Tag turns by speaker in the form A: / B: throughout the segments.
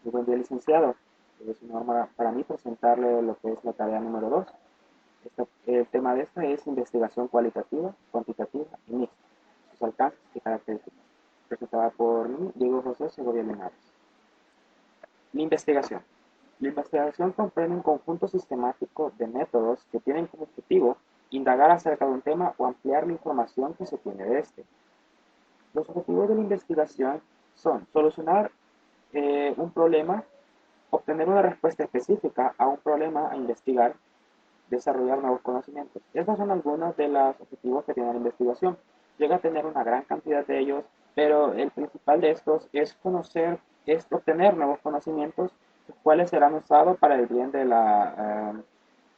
A: Muy buen día, licenciado. Es un honor para mí presentarle lo que es la tarea número 2. El tema de esta es investigación cualitativa, cuantitativa y mixta, sus alcances y características. Presentada por mí, Diego José Segovia Linares. La investigación. La investigación comprende un conjunto sistemático de métodos que tienen como objetivo indagar acerca de un tema o ampliar la información que se tiene de este. Los objetivos de la investigación son solucionar un problema, obtener una respuesta específica a un problema a investigar, desarrollar nuevos conocimientos. Estos son algunos de los objetivos que tiene la investigación. Llega a tener una gran cantidad de ellos, pero el principal de estos es conocer, es obtener nuevos conocimientos, los cuales serán usados para el bien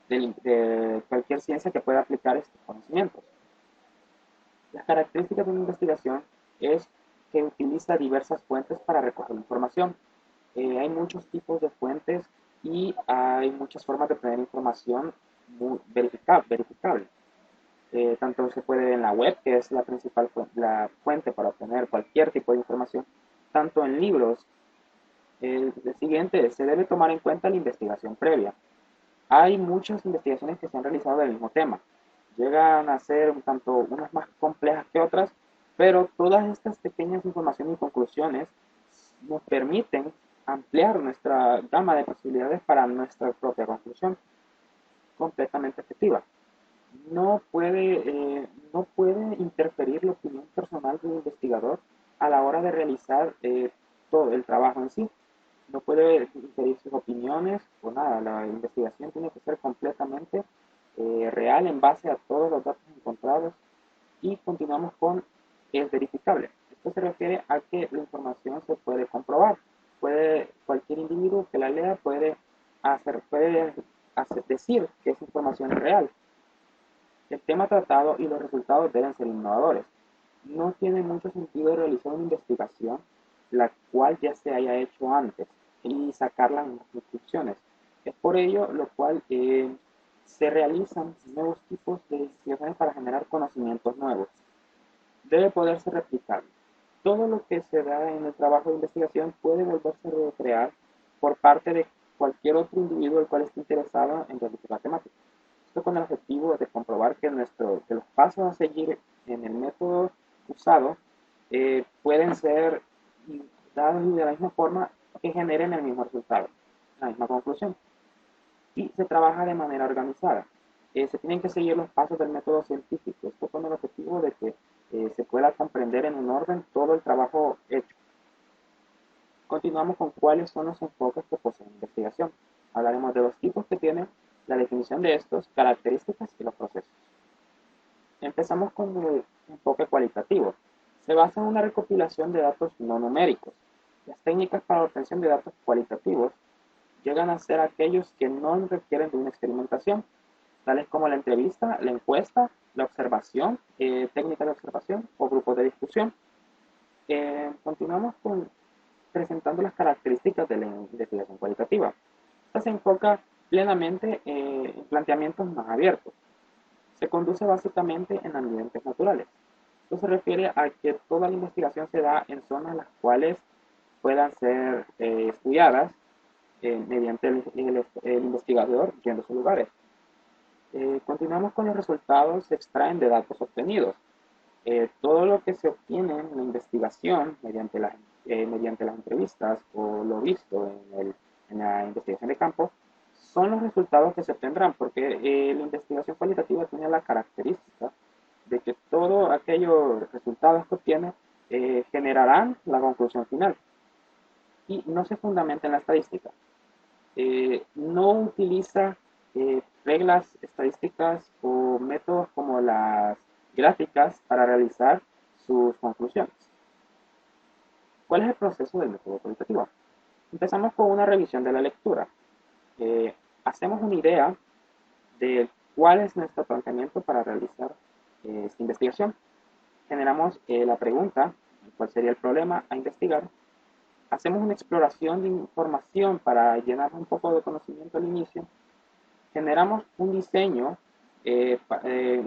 A: de cualquier ciencia que pueda aplicar estos conocimientos. Las características de una investigación es que utiliza diversas fuentes para recoger información. Hay muchos tipos de fuentes y hay muchas formas de obtener información verificable. Tanto se puede en la web, que es la principal la fuente para obtener cualquier tipo de información, tanto en libros. El siguiente, se debe tomar en cuenta la investigación previa. Hay muchas investigaciones que se han realizado del mismo tema. Llegan a ser un tanto unas más complejas que otras, pero todas estas pequeñas informaciones y conclusiones nos permiten ampliar nuestra gama de posibilidades para nuestra propia conclusión completamente efectiva. No puede interferir la opinión personal del investigador a la hora de realizar todo el trabajo en sí. No puede inferir sus opiniones o nada. La investigación tiene que ser completamente real en base a todos los datos encontrados y continuamos con es verificable. Esto se refiere a que la información se puede comprobar. Cualquier individuo que la lea decir que esa información es real. El tema tratado y los resultados deben ser innovadores. No tiene mucho sentido realizar una investigación la cual ya se haya hecho antes y sacarla en las conclusiones. Es por ello lo cual se realizan nuevos tipos de investigaciones para generar conocimientos nuevos. Debe poderse replicar. Todo lo que se da en el trabajo de investigación puede volverse a recrear por parte de cualquier otro individuo el cual esté interesado en realizar la temática. Esto con el objetivo de comprobar que los pasos a seguir en el método usado pueden ser dados de la misma forma que generen el mismo resultado, la misma conclusión. Y se trabaja de manera organizada. Se tienen que seguir los pasos del método científico, esto con el objetivo de que se pueda comprender en un orden todo el trabajo hecho. Continuamos con cuáles son los enfoques que posee la investigación. Hablaremos de los tipos que tiene, la definición de estos, características y los procesos. Empezamos con el enfoque cualitativo. Se basa en una recopilación de datos no numéricos. Las técnicas para la obtención de datos cualitativos llegan a ser aquellos que no requieren de una experimentación, tales como la entrevista, la encuesta, la observación, técnicas de observación o grupos de discusión. Continuamos presentando las características de la investigación cualitativa. Esta se enfoca plenamente en planteamientos más abiertos. Se conduce básicamente en ambientes naturales. Esto se refiere a que toda la investigación se da en zonas las cuales puedan ser estudiadas mediante el investigador yendo a esos lugares. Continuamos con los resultados se extraen de datos obtenidos. Todo lo que se obtiene en la investigación mediante las entrevistas o lo visto en la investigación de campo son los resultados que se obtendrán, porque la investigación cualitativa tiene la característica de que todos aquellos resultados que obtiene generarán la conclusión final y no se fundamenta en la estadística. No utiliza reglas estadísticas o métodos como las gráficas para realizar sus conclusiones. ¿Cuál es el proceso del método cualitativo? Empezamos con una revisión de la lectura. Hacemos una idea de cuál es nuestro planteamiento para realizar esta investigación. Generamos la pregunta, cuál sería el problema a investigar. Hacemos una exploración de información para llenar un poco de conocimiento al inicio. Generamos un diseño, el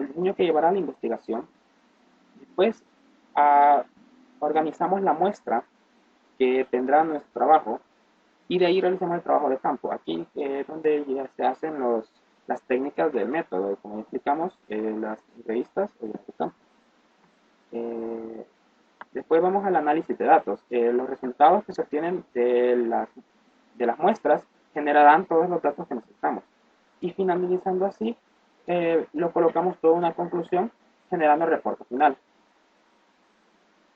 A: diseño que llevará a la investigación. Después organizamos la muestra que tendrá nuestro trabajo. y de ahí realizamos el trabajo de campo. Aquí es donde ya se hacen las técnicas del método, como explicamos, las entrevistas o de campo. Eh, Después vamos al análisis de datos. Los resultados que se obtienen de las muestras generarán todos los datos que necesitamos. Y finalizando así, lo colocamos todo en una conclusión generando el reporte final.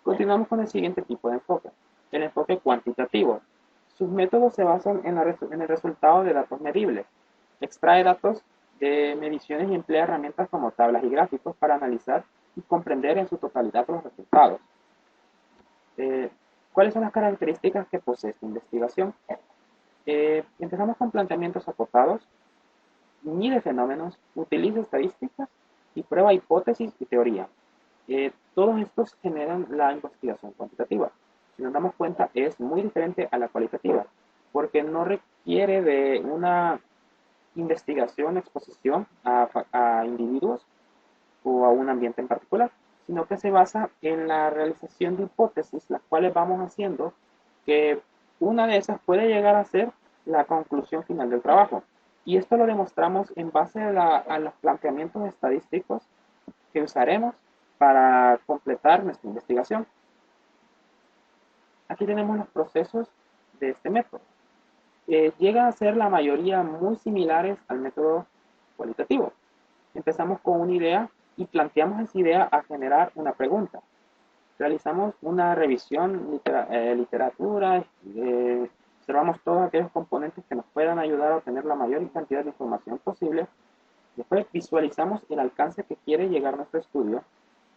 A: Continuamos con el siguiente tipo de enfoque, el enfoque cuantitativo. Sus métodos se basan en el resultado de datos medibles. Extrae datos de mediciones y emplea herramientas como tablas y gráficos para analizar y comprender en su totalidad los resultados. Eh, ¿Cuáles son las características que posee esta investigación? Empezamos con planteamientos acotados, mide fenómenos, utiliza estadísticas y prueba hipótesis y teoría. Todos estos generan la investigación cuantitativa. Si nos damos cuenta, es muy diferente a la cualitativa, porque no requiere de una investigación, exposición a individuos o a un ambiente en particular, sino que se basa en la realización de hipótesis, las cuales vamos haciendo que una de esas puede llegar a ser la conclusión final del trabajo. Y esto lo demostramos en base a los planteamientos estadísticos que usaremos para completar nuestra investigación. Aquí tenemos los procesos de este método. Llegan a ser la mayoría muy similares al método cualitativo. Empezamos con una idea y planteamos esa idea a generar una pregunta. Realizamos una revisión literatura, observamos todos aquellos componentes que nos puedan ayudar a obtener la mayor cantidad de información posible. Después visualizamos el alcance que quiere llegar nuestro estudio,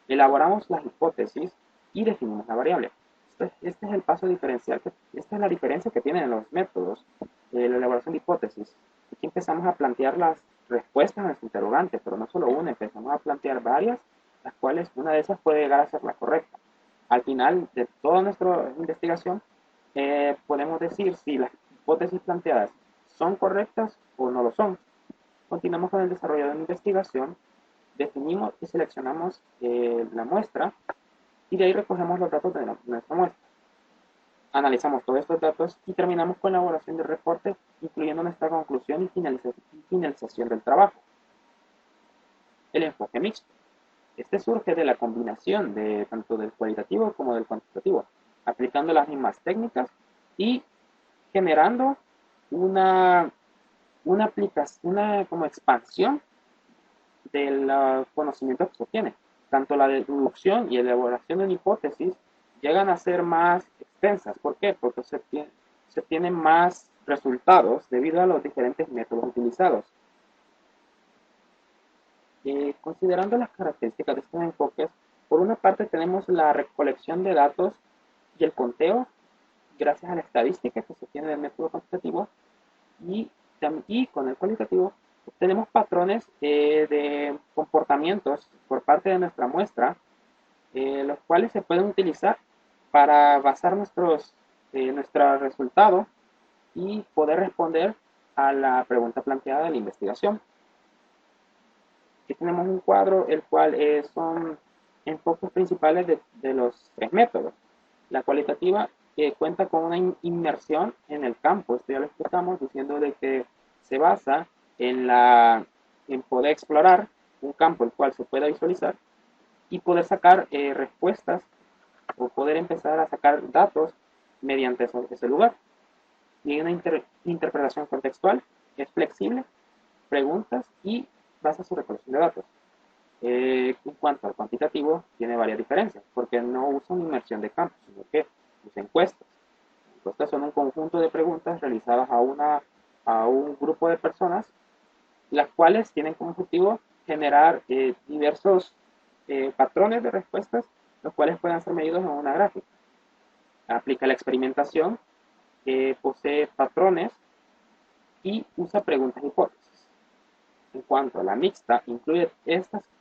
A: elaboramos las hipótesis y definimos la variable. Este es el paso diferencial, esta es la diferencia que tienen los métodos de la elaboración de hipótesis. Aquí empezamos a plantear las respuestas a nuestro interrogante, pero no solo una, empezamos a plantear varias, las cuales una de esas puede llegar a ser la correcta. Al final de toda nuestra investigación, podemos decir si las hipótesis planteadas son correctas o no lo son. Continuamos con el desarrollo de la investigación, definimos y seleccionamos la muestra y de ahí recogemos los datos de nuestra muestra. Analizamos todos estos datos y terminamos con la elaboración del reporte, incluyendo nuestra conclusión y finalización del trabajo. El enfoque mixto. Este surge de la combinación de tanto del cualitativo como del cuantitativo, aplicando las mismas técnicas y generando una aplicación, una como expansión de los conocimientos que se obtienen. Tanto la deducción y elaboración de una hipótesis llegan a ser más extensas. ¿Por qué? Porque se tienen más resultados debido a los diferentes métodos utilizados. Considerando las características de estos enfoques, por una parte tenemos la recolección de datos y el conteo gracias a la estadística que se obtiene del método cuantitativo y, y con el cualitativo tenemos patrones de comportamientos por parte de nuestra muestra, los cuales se pueden utilizar para basar nuestro resultado y poder responder a la pregunta planteada de la investigación. Aquí tenemos un cuadro, el cual son enfoques principales de los tres métodos. La cualitativa cuenta con una inmersión en el campo, esto ya lo explicamos, diciendo de que se basa en poder explorar un campo el cual se pueda visualizar y poder sacar respuestas o poder empezar a sacar datos mediante ese lugar. Y una interpretación contextual, es flexible, preguntas y basa su recolección de datos. En cuanto al cuantitativo, tiene varias diferencias, porque no usa una inmersión de campo, sino que usa encuestas. Encuestas son un conjunto de preguntas realizadas a un grupo de personas, las cuales tienen como objetivo generar diversos patrones de respuestas, los cuales pueden ser medidos en una gráfica. Aplica la experimentación, posee patrones y usa preguntas y hipótesis. En cuanto a la mixta, incluye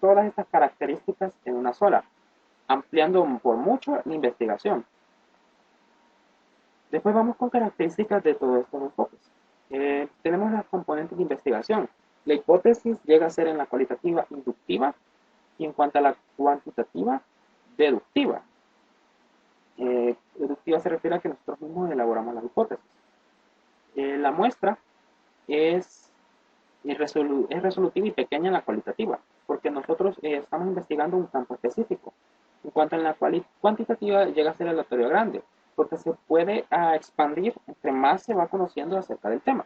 A: todas estas características en una sola, ampliando por mucho la investigación. Después vamos con características de todos estos enfoques. Tenemos las componentes de investigación. La hipótesis llega a ser en la cualitativa inductiva y en cuanto a la cuantitativa, deductiva. Deductiva se refiere a que nosotros mismos elaboramos las hipótesis. La muestra es, es resolutiva y pequeña en la cualitativa, porque nosotros estamos investigando un campo específico. En cuanto a la cuantitativa, llega a ser aleatorio grande, porque se puede expandir entre más se va conociendo acerca del tema.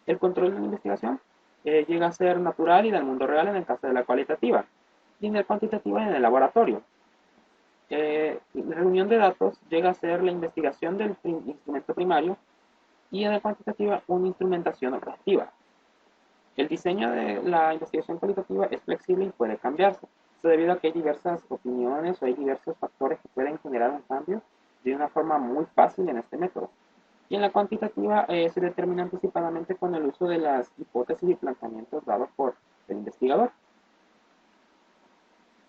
A: El control de la investigación llega a ser natural y del mundo real en el caso de la cualitativa, y en el cuantitativa en el laboratorio. La reunión de datos llega a ser la investigación del instrumento primario y en la cuantitativa una instrumentación objetiva. El diseño de la investigación cualitativa es flexible y puede cambiarse, esto debido a que hay diversas opiniones o hay diversos factores que pueden generar un cambio de una forma muy fácil en este método. Y en la cuantitativa se determina anticipadamente con el uso de las hipótesis y planteamientos dados por el investigador.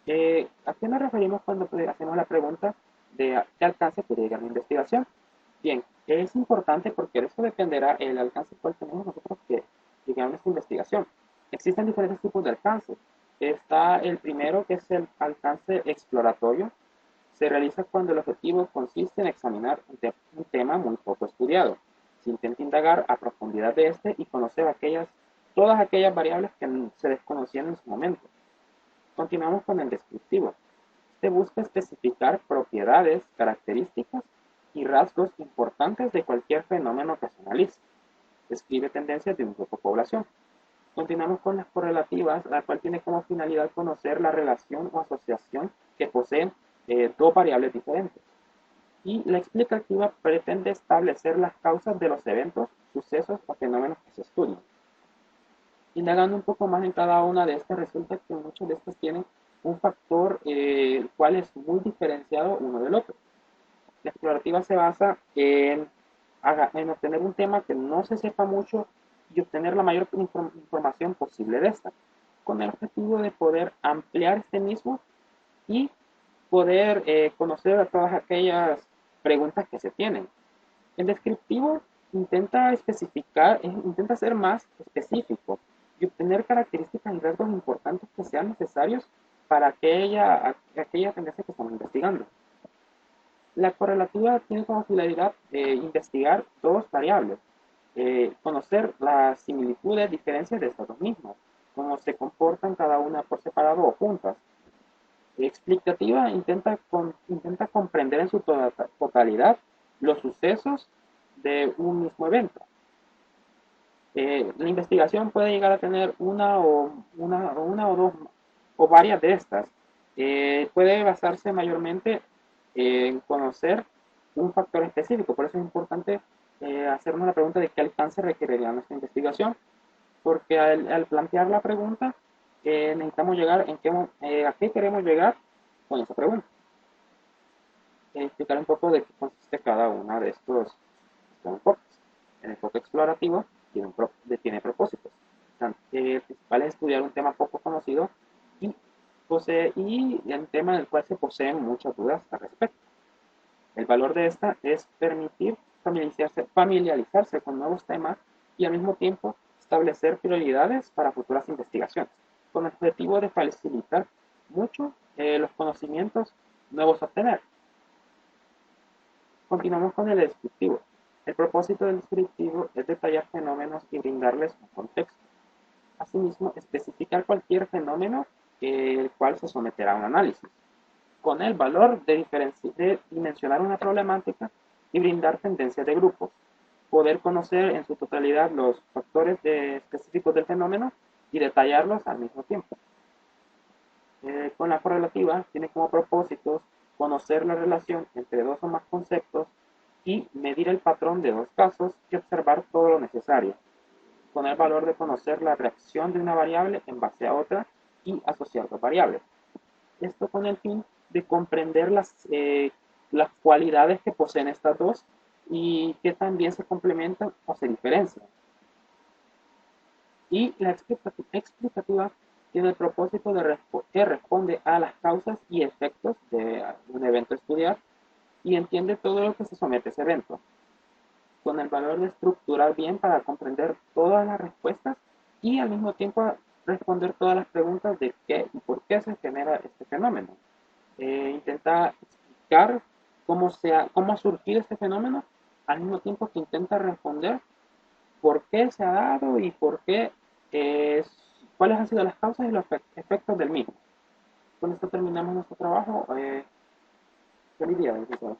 A: ¿A qué nos referimos cuando hacemos la pregunta de qué alcance puede llegar la investigación? Bien, es importante porque de eso dependerá el alcance cual tenemos nosotros que llegar a nuestra investigación. Existen diferentes tipos de alcance. Está el primero, que es el alcance exploratorio. Se realiza cuando el objetivo consiste en examinar un tema muy poco estudiado. Se intenta indagar a profundidad de este y conocer todas aquellas variables que se desconocían en su momento. Continuamos con el descriptivo. Este busca especificar propiedades, características y rasgos importantes de cualquier fenómeno que se analice. Describe tendencias de un grupo de población. Continuamos con las correlativas, la cual tiene como finalidad conocer la relación o asociación que poseen dos variables diferentes. Y la explicativa pretende establecer las causas de los eventos, sucesos o fenómenos que se estudian. Indagando un poco más en cada una de estas, resulta que muchas de estas tienen un factor el cual es muy diferenciado uno del otro. La explorativa se basa en obtener un tema que no se sepa mucho y obtener la mayor información posible de esta, con el objetivo de poder ampliar este mismo y poder conocer a todas aquellas preguntas que se tienen. El descriptivo intenta especificar, intenta ser más específico y obtener características y rasgos importantes que sean necesarios para aquella tendencia que estamos investigando. La correlativa tiene como finalidad investigar dos variables, conocer las similitudes, diferencias de estas dos mismas, cómo se comportan cada una por separado o juntas. Explicativa intenta comprender en su totalidad los sucesos de un mismo evento. La investigación puede llegar a tener una o dos o varias de estas. Puede basarse mayormente en conocer un factor específico. Por eso es importante hacernos la pregunta de qué alcance requeriría nuestra investigación, porque al plantear la pregunta necesitamos llegar a qué queremos llegar con esa pregunta. Explicar un poco de qué consiste cada una de estos enfoques. El enfoque explorativo tiene propósitos. El principal es estudiar un tema poco conocido y, un tema del cual se poseen muchas dudas al respecto. El valor de esta es permitir familiarizarse con nuevos temas y al mismo tiempo establecer prioridades para futuras investigaciones, con el objetivo de facilitar mucho los conocimientos nuevos a obtener. Continuamos con el descriptivo. El propósito del descriptivo es detallar fenómenos y brindarles un contexto. Asimismo, especificar cualquier fenómeno el cual se someterá a un análisis, con el valor de dimensionar una problemática y brindar tendencias de grupos. Poder conocer en su totalidad los factores específicos del fenómeno y detallarlos al mismo tiempo. Con la correlativa tiene como propósitos conocer la relación entre dos o más conceptos y medir el patrón de dos casos y observar todo lo necesario, con el valor de conocer la reacción de una variable en base a otra y asociar dos variables. Esto con el fin de comprender las cualidades que poseen estas dos y que también se complementan o se diferencian. Y la explicativa tiene el propósito de que responde a las causas y efectos de un evento a estudiar y entiende todo lo que se somete a ese evento, con el valor de estructurar bien para comprender todas las respuestas y al mismo tiempo responder todas las preguntas de qué y por qué se genera este fenómeno. Intenta explicar cómo ha surgido este fenómeno al mismo tiempo que intenta responder por qué se ha dado y por qué, es, cuáles han sido las causas y los efectos del mismo. Con esto terminamos nuestro trabajo. Feliz día, licenciado.